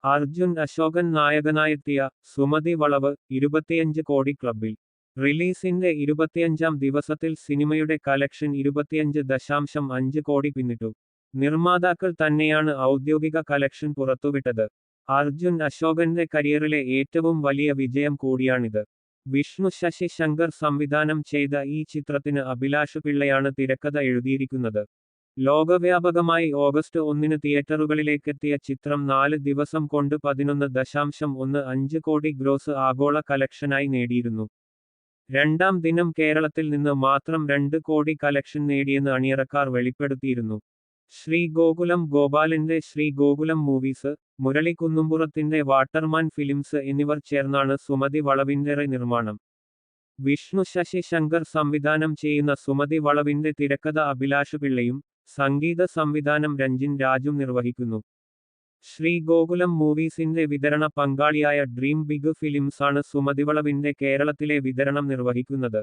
അർജുൻ അശോകൻ നായകനായെത്തിയ സുമതി വളവ് 25 കോടി ക്ലബിൽ. റിലീസിന്റെ 25ാം ദിവസത്തിൽ സിനിമയുടെ കളക്ഷൻ 25.5 കോടി പിന്നിട്ടു. നിർമ്മാതാക്കൾ തന്നെയാണ് ഔദ്യോഗിക കളക്ഷൻ പുറത്തുവിട്ടത്. അർജുൻ അശോകന്റെ കരിയറിലെ ഏറ്റവും വലിയ വിജയം കൂടിയാണിത്. വിഷ്ണു ശശി ശങ്കർ സംവിധാനം ചെയ്ത ഈ ചിത്രത്തിന് അഭിലാഷ് പിള്ളയാണ് തിരക്കഥ എഴുതിയിരിക്കുന്നത്. ലോകവ്യാപകമായി ഓഗസ്റ്റ് 1 തിയേറ്ററുകളിലേക്കെത്തിയ ചിത്രം 4 ദിവസം കൊണ്ട് 11.15 കോടി ഗ്രോസ് ആഗോള കളക്ഷനായി നേടിയിരുന്നു. രണ്ടാം ദിനം കേരളത്തിൽ നിന്ന് മാത്രം 2 കോടി കളക്ഷൻ നേടിയെന്ന് അണിയറക്കാർ വെളിപ്പെടുത്തിയിരുന്നു. ശ്രീ ഗോകുലം ഗോപാലിന്റെ ശ്രീ ഗോകുലം മൂവീസ്, മുരളി കുന്നുംപുറത്തിന്റെ വാട്ടർമാൻ ഫിലിംസ് എന്നിവർ ചേർന്നാണ് സുമതി വളവിന്റെ നിർമ്മാണം. വിഷ്ണു ശശി ശങ്കർ സംവിധാനം ചെയ്യുന്ന സുമതി വളവിന്റെ തിരക്കഥ അഭിലാഷ് പിള്ളയും സംഗീത സംവിധാനം രഞ്ജിൻ രാജും നിർവഹിക്കുന്നു. ശ്രീ ഗോകുലം മൂവീസിന്റെ വിതരണ പങ്കാളിയായ ഡ്രീം ബിഗ് ഫിലിംസാണ് സുമതിവളവിന്റെ കേരളത്തിലെ വിതരണം നിർവഹിക്കുന്നത്.